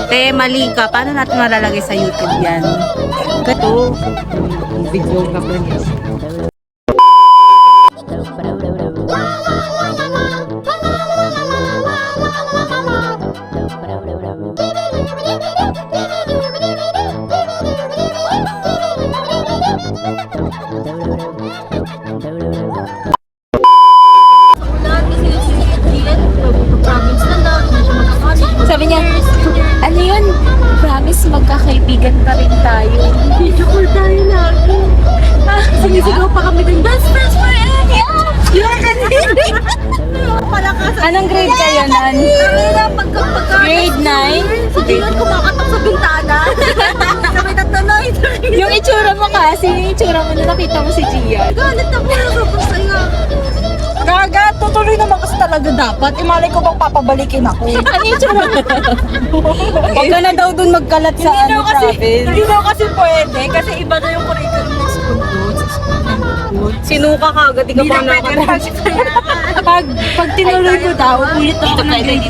Te, mali ka. Paano natin malalagay sa YouTube yan? Ito. Video ka pa niya. Sabi niya, ano yun? Promise, magkakaibigan pa rin tayo. Video call tayo lagi. Sinisigaw pa kami din, best friends forever! Yung kanina! Anong grade kayo nun? Grade 9? Si Gian kumakatok sa bintana. Sabay natuloy. Yung itsura mo kasi, yung itsura mo na nakita mo si Gian. Galit ako na sobrang saya. Gaga, tutuloy naman kasi talaga dapat. Imalay ko bang papabalikin ako. Ano yung itsura mo? Huwag ka na daw dun magkalat sa ano, travel. Hindi daw kasi pwede. Kasi iba na yung curriculum ng school doon. Sa school ng doon. Sinuka ka agad, di ka pa Pag tinuloy ko daw, ulit ako ng grade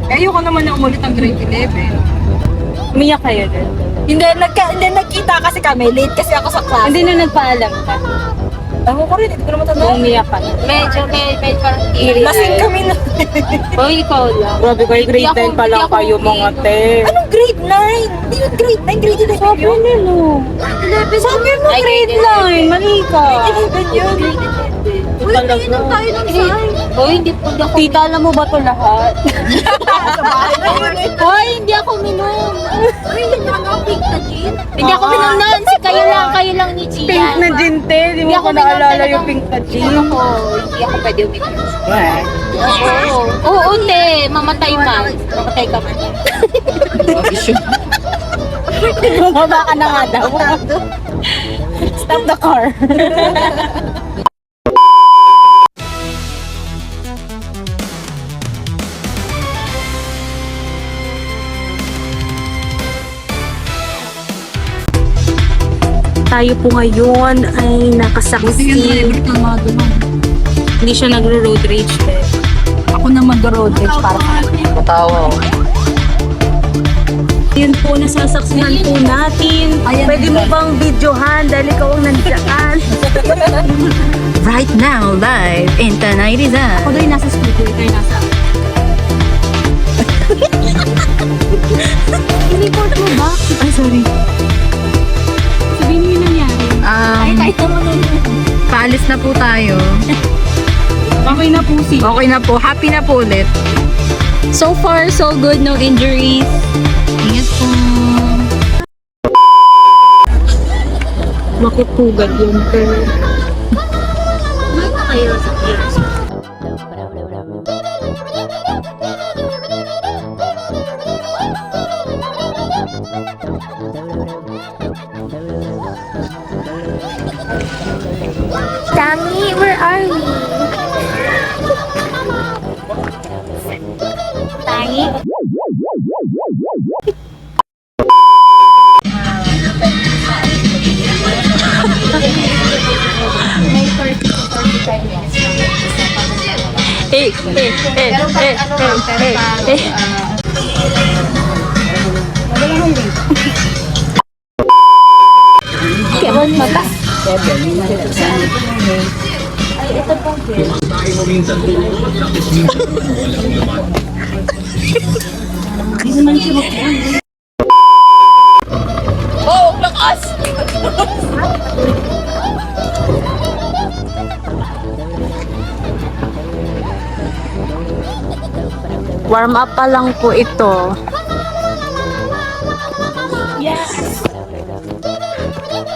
11. Ayoko naman na umulit ang grade 11. Umiyak kayo din. Hindi, nagkita kasi kami. Late kasi ako sa class. Hindi na nagpaalam ka. Ako ko rin, hindi ko naman tanda. Umiyak ka. Medyo parang eerie. Lasing kami na. O, ikaw lang. Grabe kayo, grade Hindi 9 pa lang ako- kayo mga te. Anong grade 9? Hindi yun grade 9, grade 11 Sabi yun. nilo. 11. Sabi mo Ay, grade grade 9, mali ka. Grade 11 yun. Uy, nainom tayo ng sign. O, hindi po ako. Tita, alam mo ba to lahat? Hoy, hindi ako minum. Uy, hindi ako pink na gin. Hindi ako minum nun. Si kayo lang ni Gian. Pink na dinte, di Hindi mo ako ko naalala talagang- yung pink na jean. Hindi ako pwede uminom. Oo, te. Mamatay man. Mamatay ka man. Bumaba ka na nga daw. Stop the car. Tayo po ngayon ay nakasaksi. Hindi siya nagro-road rage eh. Ako na mag-road rage para sa matawa. Yun po, nasasaksihan po natin. Pwede mo bang videohan dahil ikaw ang nandiyan? Right now, live in Tanay Rizal. Ako doon nasa studio, ikaw yung nasa. I-report mo ba? Ay, sorry. Sabihin mo yung nangyari. Paalis na po tayo. Okay na po si. Okay na po. Happy na po ulit. So far, so good. No injuries. Ingat po. Makupugad yun. Pero Tangi, where are we? Tangi? Kevin, mata. warm up pa lang po ito.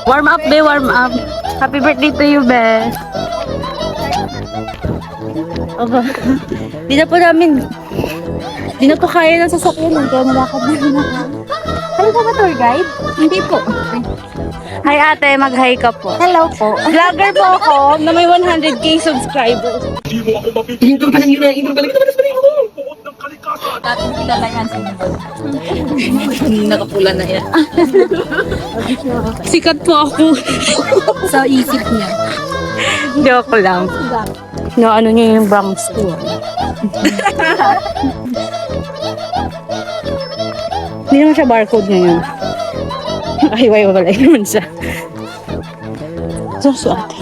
Warm up, be, warm up. Happy birthday to you, be. Aba, di na po namin, di na po kaya ng sasakyan. Kaya nalakad na rin ako. Kayo po ba tour guide? Hindi po. Hi ate, mag-hi ka po. Hello po. Vlogger po ako na may 100k subscribers. Dating kilala yan sa Nakapula na yan. Sikat po ako. Sa isip niya. Joke lang. No, ano niya yung Bronx ko. Hindi naman siya barcode ngayon. Ay, wala naman siya. So, ate.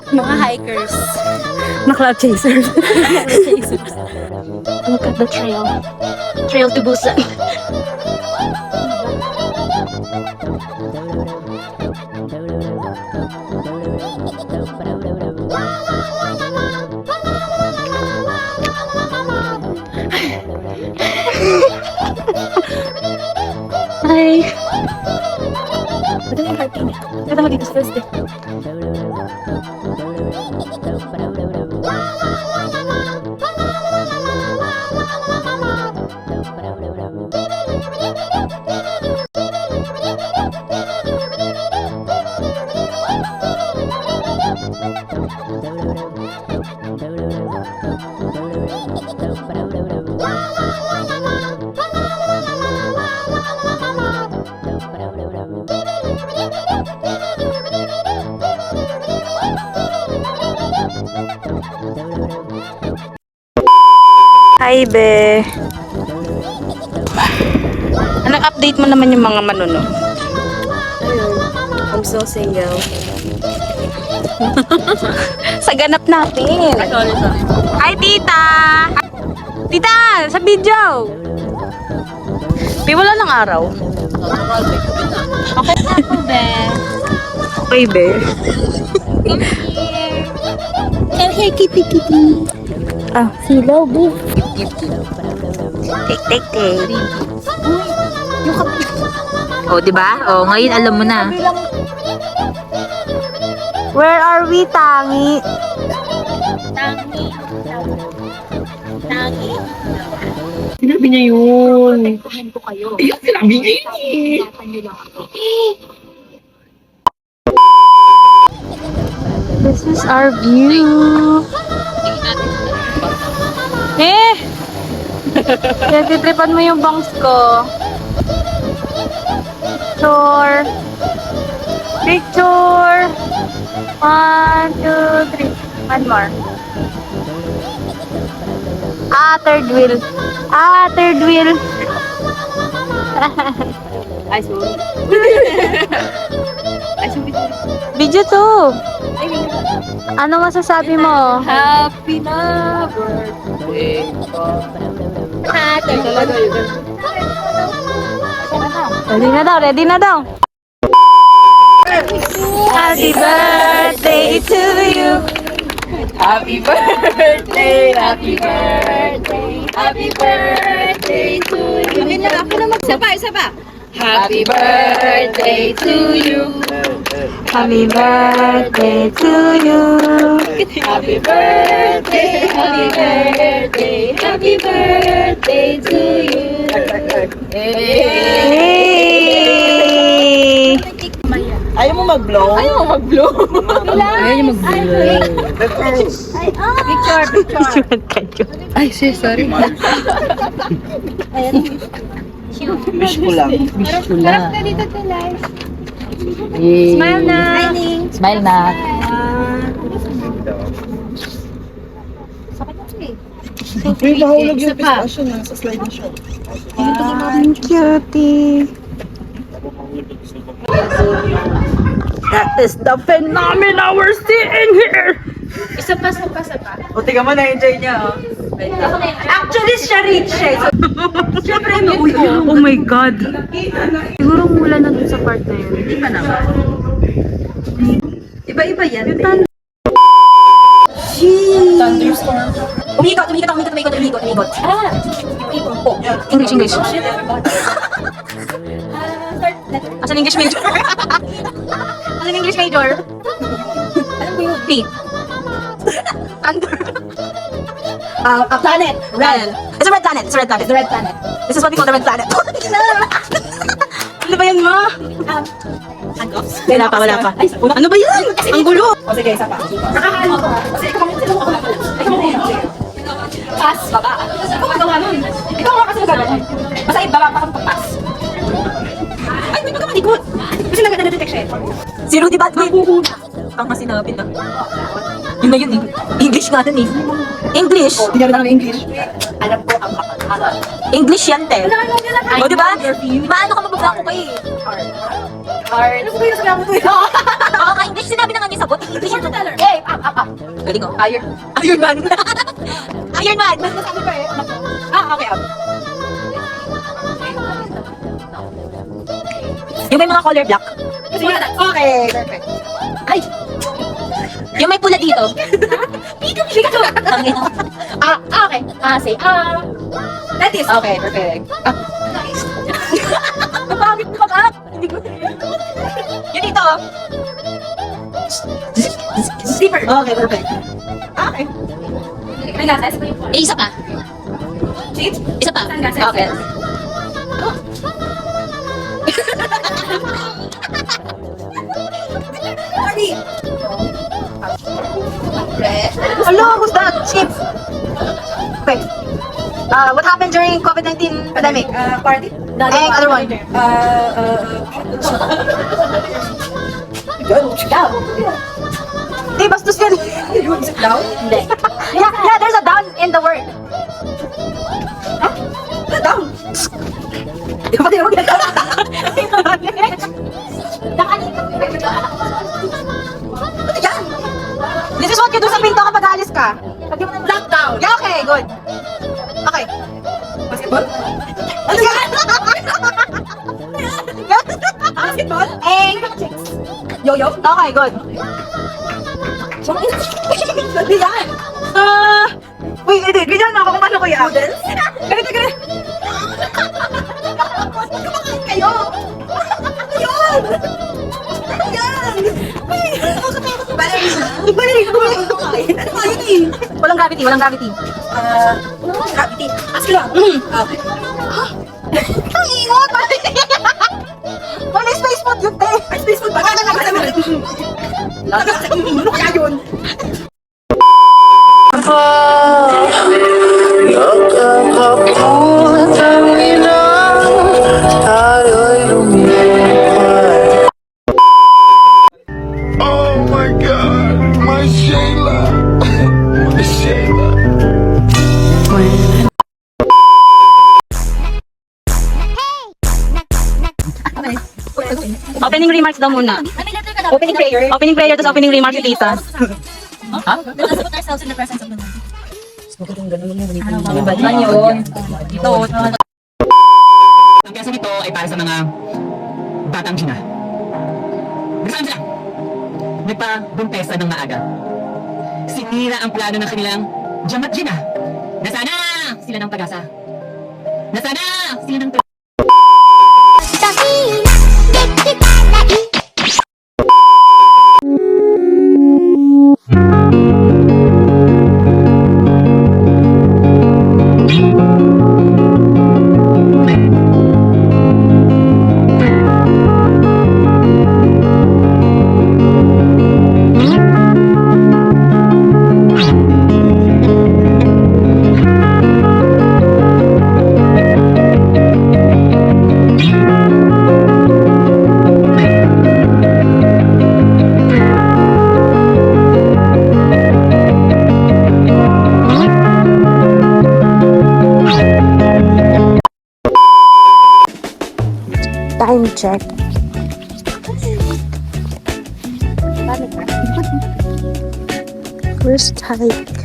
Mga hikers. Na cloud chaser. Look at the trail. Trail to Busan. Hi. Ito yung parking. Ito mo dito sa first day. Hi, be. Anong update mo naman yung mga manunod? I'm so single. Sa ganap natin. Sorry. Hi, tita! Tita, sa video! Be, wala ng araw. Okay na po, be. Okay, be. Come here, kitty. Ah, Hello, be. take. O, di ba? O, ngayon alam mo na. Where are we, Tangi? Tangi. Sinabi niya yun. Kuhin ko kayo. Sinabi niya This is our view. Titripan mo yung bangs ko. Picture. 1, 2, 3. One more. Third wheel. Third wheel. Ay, sorry. Video to. Ano masasabi mo? Happy na birthday. Ready na daw. Happy birthday to you. Happy birthday, happy birthday, happy birthday to you. Ako na magsaba. Happy birthday to you. Happy birthday to you. Happy birthday, happy birthday, happy birthday to you. Yay! Ayaw mo mag-blow? Ayaw niya mag-blow. Picture. Ay, sorry. Wish ko lang. Harap na dito to live. Smile na. Smile na. Uy, nahulog yung pistachio na sa slide na siya. Cutie. That is the phenomenon we're seeing here. Isa pa. O, tiga mo, na-enjoy niya, oh. Actually, siya rich siya. Siyempre, may Oh my God. Siguro mula na dun sa part na yun. Di ba naman? Iba-iba yan. Thunderstorm. Umikot. Ah! English. Asan English major? Asan English major? Alam ko yun. P. Thunder. A planet. Red. It's a red planet. It's a red planet. The red planet. This is what we call the red planet. Ano ba yan, ma? Handcuffs. Wala pa. Ano ba yan? Ang gulo. O, sige, isa pa. Nakakaano ka. Kasi ikaw ako lang pala. Ikaw mo pass, baba. Ikaw magawa nun. Ikaw nga kasi nagagawa nun. Basta ibaba pa kang pass. Ay, may magkamalikot. Kasi nag-detect siya. Zero di ba? Tanga sinabi na. Yun na yun eh. English nga dun eh. English. Tingnan mo ng English. Alam ko ang English yan, te. O, di ba? Maano ka magbabako ka eh. Art. Ano ba yung sabi mo ito? Oo, ka-English. Sinabi na nga niya sagot. English yan. Eh, galing ko. Iron Man. Iron Man. Nasabi ko eh. Okay. Yung may mga color black. Okay, perfect. Ay! Yung may pula dito. Pikachu! Okay. Say, that is. Okay, perfect. Napangit ka ba? Hindi ko. Yun dito. Zipper. Okay, perfect. Okay. May gases? Isa pa. Isa pa. Saan gases? Okay. Hello, who's that? Skip. Okay. What happened during COVID-19 pandemic? Party. And other one. Di, bastos yan. Down? Hindi. Yeah, there's a down in the word. Down. Di ba tayo mag-down? Yan. This is what you do sa pinto kapag alis ka. Lockdown. Yeah, okay, good. Okay. Basketball? Ano yan? Basketball? Yo-yo? Okay, good. Hindi yan. Wait, ganyan ako kung paano ko yan. Ganito. Kumakain kayo. Yun. Yan. Ballerina. Ballerina. Kumakain. Ano ba yun eh? Walang gravity. Gravity. Ask lang. Okay. Ang ingot! Wala space food yun, te. Ay, space food ba? Kaya naman. Kaya yun. Oh my God, my Shayla, my Shayla. Opening remarks daw muna. Opening prayer. Opening prayer, tapos opening remarks ni Tita. Let us put ourselves in the presence of the Lord. Iba yun. Ito. Ang pyesa nito ay para sa mga batang Gina. Bilisan sila! Nagpa-bumpesa ng maaga. Sinira ang plano ng kanilang Jamat Gina. Nasana sila ng pag-asa. Nasana sila ng Time check. First hike.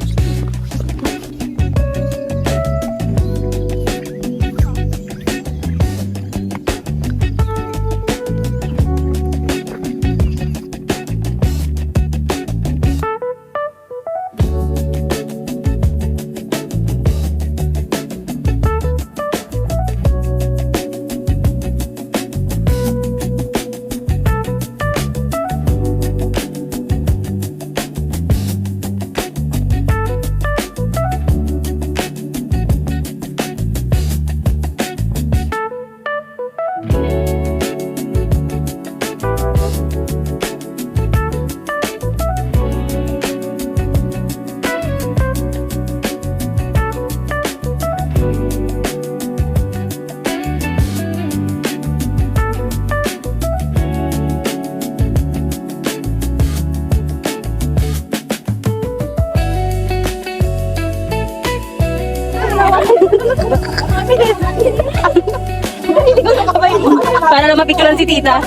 Para lang mapicturean si tita.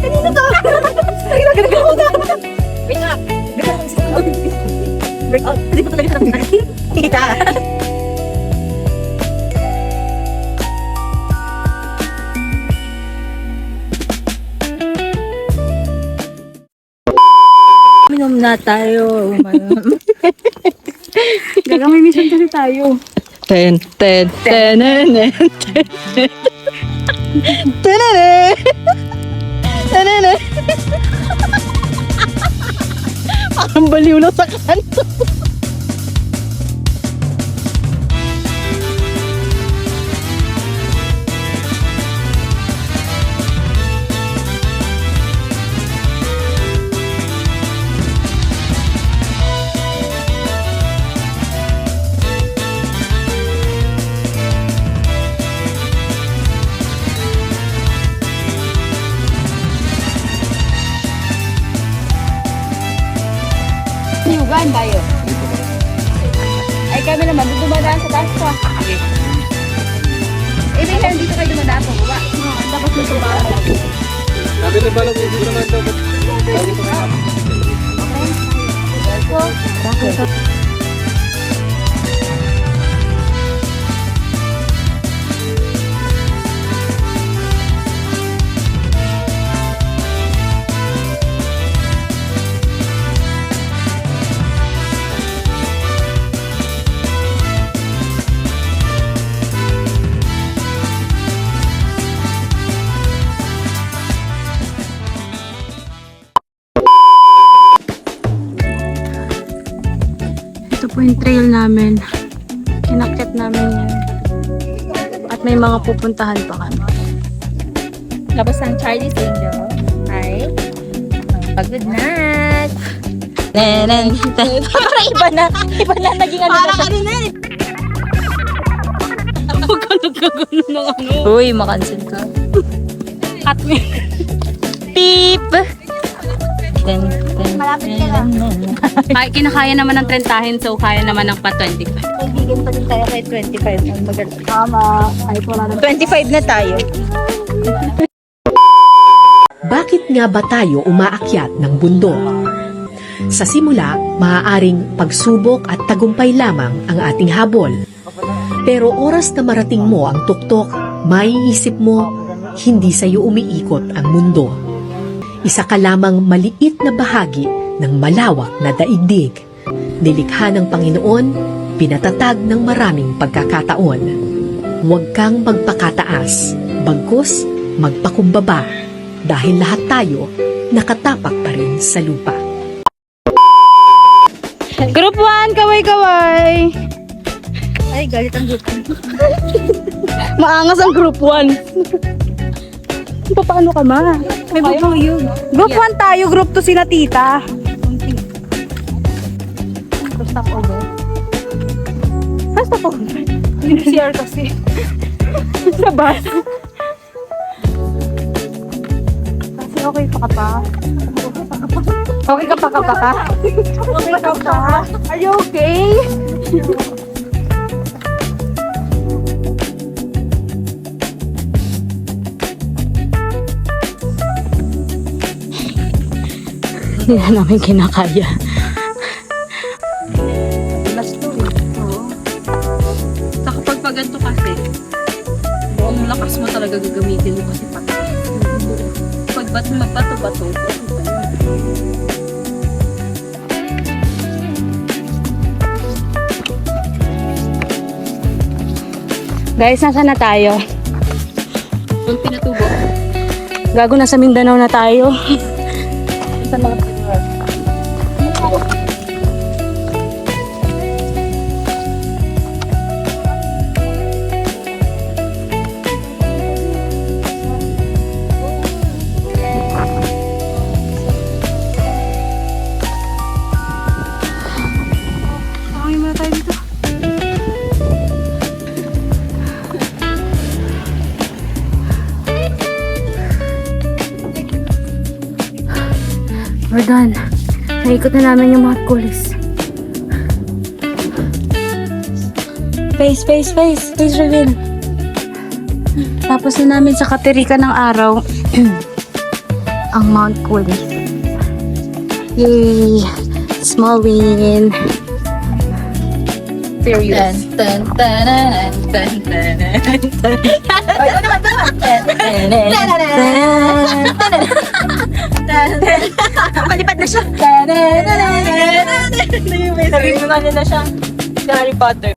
Kanina to. Wait na. Breakout. Hindi ko talaga sarap. Tita. Minom na tayo. Gagamay mission kasi tayo. Ten, ten, ten, ten, ten, ten, ten. Parang baliw na sa kanto. Niyugan tayo. Ay kami naman, dumadaan sa taas pa. Eh, may dito kayo dumadaan sa baba. Tapos may subahan. Sabi ni Balong, hindi naman ito. Ito po yung trail namin. Inakyat namin yan. At may mga pupuntahan pa kami. Labas ng Charlie's Angel. Ay. Pag-good night. Parang iba na. Iba na naging ano na siya. Huwag ka nagkagano ng ano. Uy, makansin ka. At me. Beep! Malapit ka lang. Ay, kinakaya naman ng 30 so kaya naman ng pa 25. Kaibigan pa din tayo kay 25. Ang maganda. Tama. Ay, wala na. 25 na tayo. Bakit nga ba tayo umaakyat ng bundok? Sa simula, maaaring pagsubok at tagumpay lamang ang ating habol. Pero oras na marating mo ang tuktok, maiisip mo, hindi sa iyo umiikot ang mundo. Isa ka lamang maliit na bahagi ng malawak na daigdig. Nilikha ng Panginoon, pinatatag ng maraming pagkakataon. Huwag kang magpakataas, bagkus magpakumbaba, dahil lahat tayo nakatapak pa rin sa lupa. Group 1, kaway-kaway. Ay, galit ang group. Maangas ang group 1. Paano ka ma? May babaw yun. Group 1 tayo, group 2 sina tita. Stop over. Basta po. CR kasi. Sa bus. Kasi okay pa ka pa. Okay ka pa ka pa ka? Okay ka pa? Are you okay? Hindi na namin kinakaya. Sa kapag paganto kasi, buong lakas mo talaga gagamitin mo kasi pag bato-bato. Guys, nasaan na tayo? Yung pinatubo. Gago, nasa Mindanao na tayo. Sa mga Pakangin muna tayo dito. We're done. Naikot na namin yung mga kulis. Face reveal. Tapos na namin sa katirikan ng araw ang Mount Cooley. Yay! Small win. Serious. Palipad na siya. Sabi mo nga na siya. Si Harry Potter.